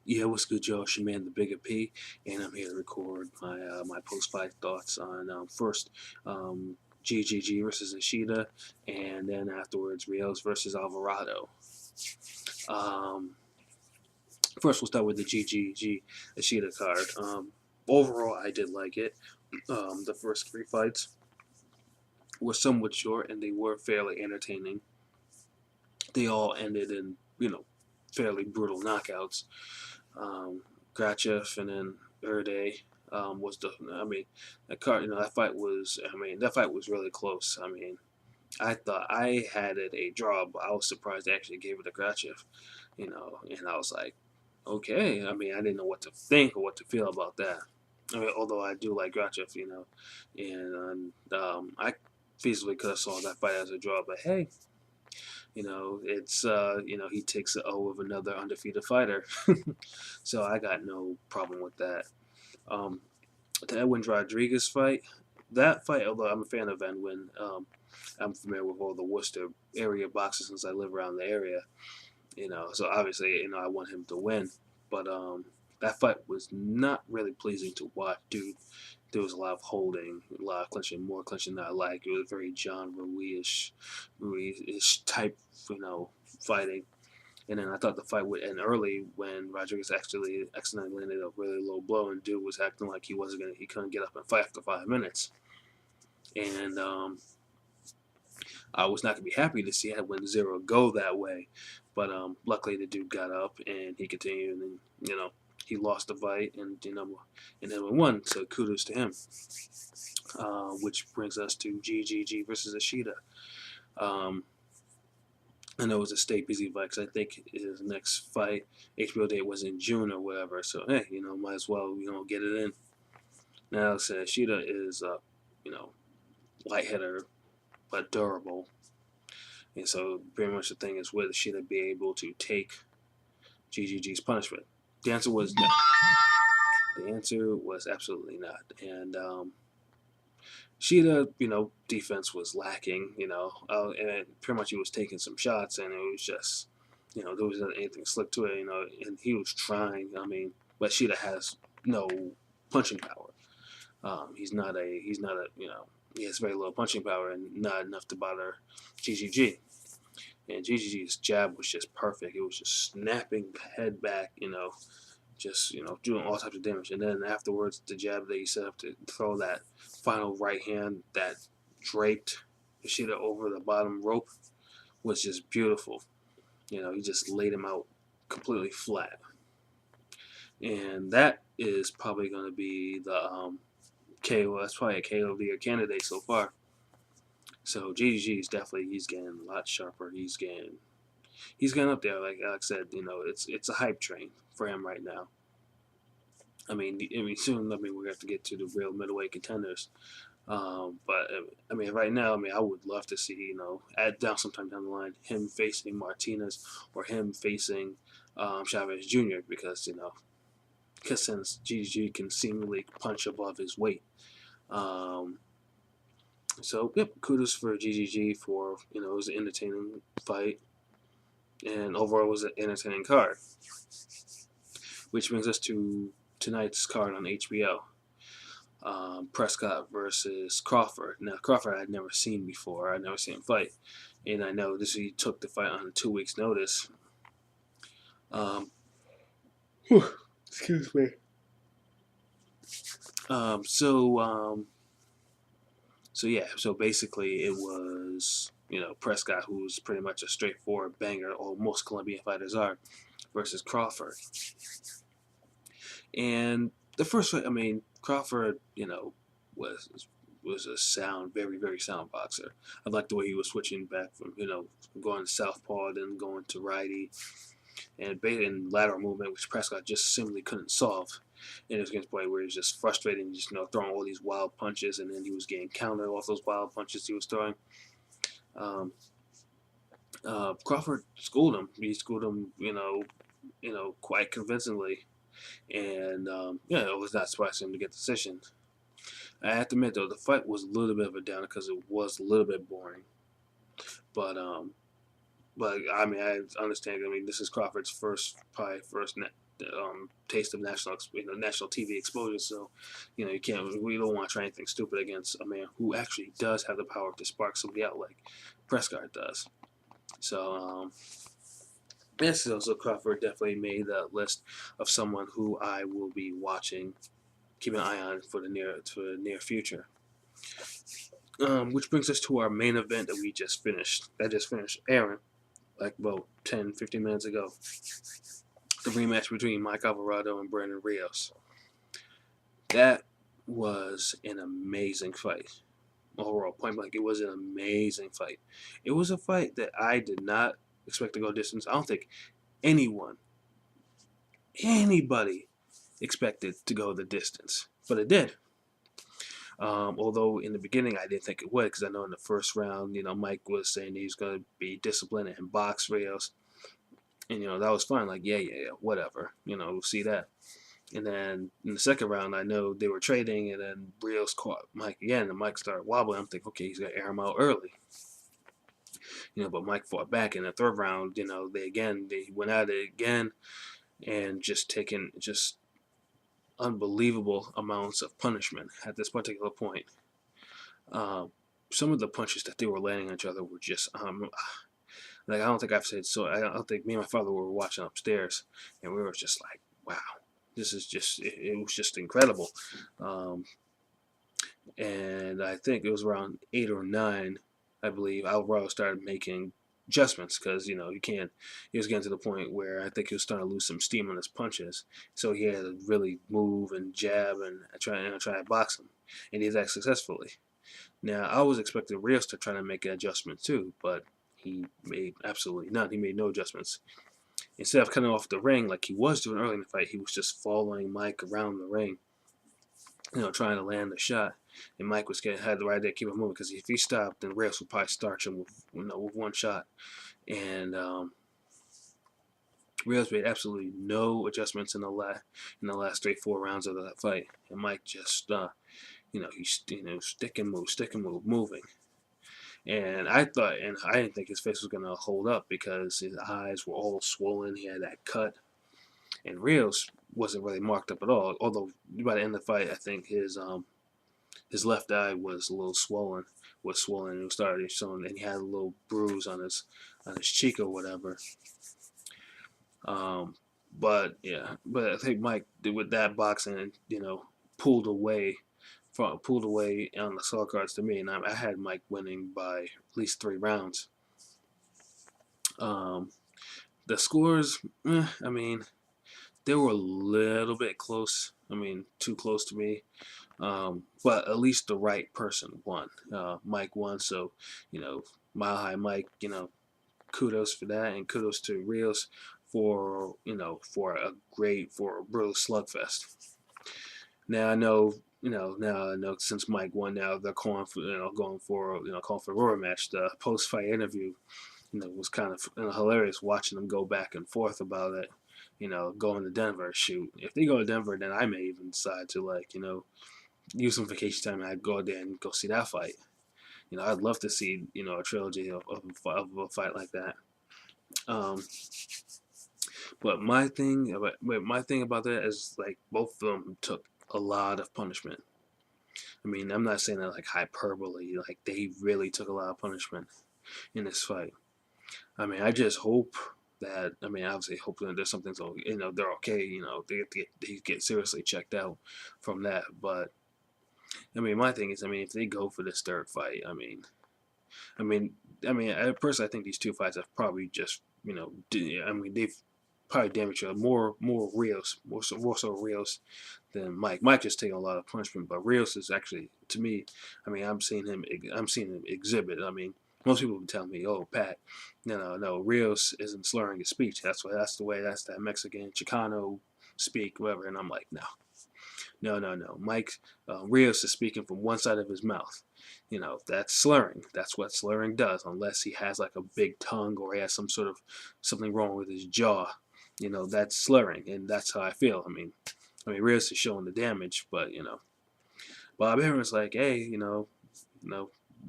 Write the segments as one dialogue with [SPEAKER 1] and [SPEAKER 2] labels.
[SPEAKER 1] Yeah, what's good, y'all? It's your man, the Bigga P, and I'm here to record my post-fight thoughts on first GGG versus Ishida, and then afterwards Rios versus Alvarado. Um, First, we'll start with the GGG-Ishida card. Overall, I did like it. The first three fights were somewhat short, and they were fairly entertaining. They all ended in fairly brutal knockouts. Um, Grachev and then Erde was the. I mean, that card. That fight was. I mean, that fight was really close. I mean, I thought I had it a draw, but I was surprised they actually gave it to Grachev. And I was like, okay. I mean, I didn't know what to think or what to feel about that. I mean, although I do like Grachev, and I feasibly could have saw that fight as a draw, but hey, it's he takes the O of another undefeated fighter, so I got no problem with that. Um, the Edwin Rodriguez fight, that fight, although I'm a fan of Edwin, I'm familiar with all the Worcester area boxers since I live around the area. So obviously I want him to win, but that fight was not really pleasing to watch, dude. There was a lot of holding, a lot of clinching, more clinching than I like. It was very John Ruiz-ish type, fighting. And then I thought the fight would end early when Rodriguez actually accidentally landed a really low blow, and dude was acting like he couldn't get up and fight after 5 minutes. And I was not gonna be happy to see Edwin Zero go that way, but luckily the dude got up and he continued, and he lost the fight, and Edwin won. So kudos to him. Which brings us to GGG versus Ishida. Um, I know it was a stay busy fight because I think his next fight HBO date was in June or whatever. So hey, might as well get it in. Now, so Ishida is light hitter but durable, and so pretty much the thing is, will Ishida be able to take GGG's punishment? The answer was no. The answer was absolutely not, and Ishida, defense was lacking, and pretty much he was taking some shots, and it was just, there wasn't anything slick to it, and he was trying. I mean, but Ishida has no punching power. He has very low punching power and not enough to bother GGG. And GGG's jab was just perfect. It was just snapping the head back, just doing all types of damage. And then afterwards, the jab that he set up to throw that final right hand that draped Ishida over the bottom rope was just beautiful. He just laid him out completely flat, and that is probably going to be the KO. That's probably a KO of the year candidate so far. So GGG is definitely, he's getting a lot sharper. He's getting up there. Like Alex said, it's a hype train for him right now. I mean, soon. I mean, we're gonna have to get to the real middleweight contenders. But I mean, right now, I would love to see, down sometime down the line, him facing Martinez or him facing Chavez Jr. Because since GG can seemingly punch above his weight. So yep, kudos for GGG for it was an entertaining fight, and overall it was an entertaining card. Which brings us to tonight's card on HBO. Prescott versus Crawford. Now, Crawford I had never seen before. I'd never seen him fight. And I know he took the fight on 2 weeks' notice. Excuse me. So basically it was, Prescott, who's pretty much a straightforward banger, or most Colombian fighters are, versus Crawford. And the first fight, Crawford, was a sound, very, very sound boxer. I liked the way he was switching back from, going to southpaw, then going to righty, and in lateral movement, which Prescott just simply couldn't solve. And it was against a point where he was just frustrated and just, throwing all these wild punches, and then he was getting countered off those wild punches he was throwing. Crawford schooled him. He schooled him, quite convincingly. And it was not surprising to get the decision. I have to admit though, the fight was a little bit of a downer because it was a little bit boring. But but I mean, I understand. I mean, this is Crawford's probably first taste of national TV exposure. So, you can't. We don't want to try anything stupid against a man who actually does have the power to spark somebody out like Prescott does. So, yes, so Crawford definitely made the list of someone who I will be watching, keeping an eye on for the near future. Which brings us to our main event that we just finished. That just finished airing like about 10, 15 minutes ago. The rematch between Mike Alvarado and Brandon Rios. That was an amazing fight. Overall, point blank, it was an amazing fight. It was a fight that I did not expect to go distance. I don't think anybody expected to go the distance, but it did. Although in the beginning I didn't think it would, because I know in the first round, Mike was saying he's going to be disciplined and box Rios, and that was fine. Like, yeah, whatever. We'll see that. And then in the second round, I know they were trading, and then Rios caught Mike again, and Mike started wobbling. I'm thinking, okay, he's gonna air him out early. But Mike fought back in the third round. They went at it again, and just taking unbelievable amounts of punishment at this particular point. Some of the punches that they were landing on each other were just like, I don't think I've said so. I don't think me and my father were watching upstairs, and we were just like, wow, this is just it was just incredible. And I think it was around 8 or 9, I believe, Alvarado started making adjustments, because you can't. He was getting to the point where I think he was starting to lose some steam on his punches, so he had to really move and jab and try to box him, and he did that successfully. Now I was expecting Rios to try to make an adjustment too, but he made absolutely none. He made no adjustments. Instead of cutting off the ring like he was doing early in the fight, he was just following Mike around the ring, trying to land the shot. And Mike had the right idea to keep him moving, because if he stopped, then Rios would probably starch him with one shot. And Rios made absolutely no adjustments in the last 3-4 rounds of that fight, and Mike just stick and move, moving. And I didn't think his face was gonna hold up, because his eyes were all swollen. He had that cut, and Rios wasn't really marked up at all. Although by the end of the fight, I think his left eye was a little swollen. And it started showing, and he had a little bruise on his cheek or whatever. But I think Mike did with that boxing, pulled away on the scorecards to me, and I had Mike winning by at least 3 rounds. The scores, I mean, they were a little bit close. I mean, too close to me. But at least the right person won. Mike won, so Mile High Mike, kudos for that, and kudos to Rios for for a brutal slugfest. Now I know since Mike won, now they're calling for calling for a Roar match. The post fight interview, was kind of hilarious watching them go back and forth about it. Going to Denver, shoot. If they go to Denver, then I may even decide to use some vacation time and I'd go there and go see that fight. I'd love to see a trilogy of a fight like that. But my thing about that is, like, both of them took a lot of punishment. I mean, I'm not saying that like hyperbole. Like, they really took a lot of punishment in this fight. I mean, I just hope that, obviously hope that there's something, so they're okay. They get seriously checked out from that. But my thing is, if they go for this third fight, personally, I think these two fights have probably just, they've probably damaged each other more Rios, more so Rios than Mike. Mike just taking a lot of punishment, but Rios is actually, to me, I'm seeing him exhibit. Most people would tell me, "Oh, Pat, no, Rios isn't slurring his speech. That's that Mexican Chicano speak, whatever." And I'm like, no. Mike, Rios is speaking from one side of his mouth. That's slurring. That's what slurring does, unless he has like a big tongue or he has something wrong with his jaw. That's slurring, and that's how I feel. Rios is showing the damage, but Bob Aaron's like, hey,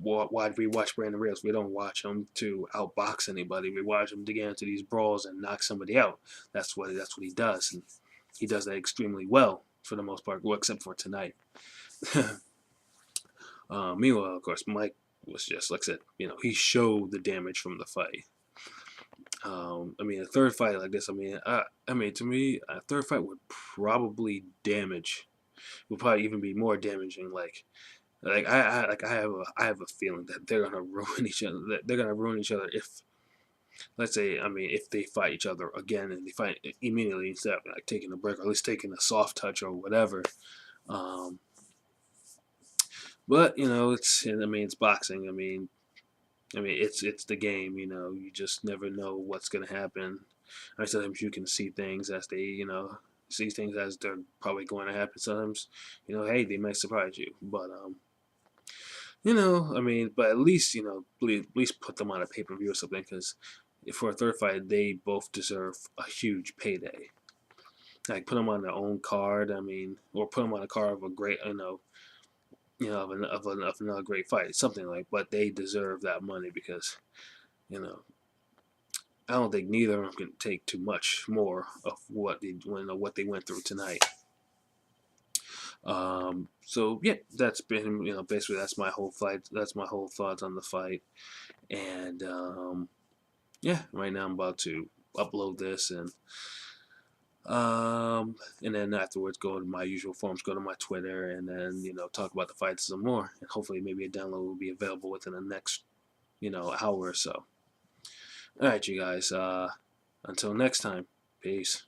[SPEAKER 1] why do we watch Brandon Rios? We don't watch him to outbox anybody. We watch him to get into these brawls and knock somebody out. That's what he does, and he does that extremely well for the most part, well, except for tonight. Meanwhile, of course, Mike was just, like I said, he showed the damage from the fight. I mean, a third fight like this, I mean, to me, a third fight would probably even be more damaging. I have a feeling that they're gonna ruin each other. That they're gonna ruin each other if, let's say, I mean, if they fight each other again and they fight immediately instead of like taking a break or at least taking a soft touch or whatever. But it's boxing. I mean, it's the game. You just never know what's gonna happen. Sometimes you can see things as see things as they're probably going to happen. Sometimes, hey, they might surprise you. But but at least put them on a pay-per-view or something, because for a third fight, they both deserve a huge payday. Like put them on their own card. I mean, or put them on a card of a great, of another great fight, something like. But they deserve that money because, I don't think neither of them can take too much more of what they went through tonight. So yeah, that's been basically that's my whole fight. That's my whole thoughts on the fight, and yeah, right now I'm about to upload this and then afterwards go to my usual forums, go to my Twitter, and then talk about the fights some more, and hopefully maybe a download will be available within the next hour or so. All right, you guys. Until next time, peace.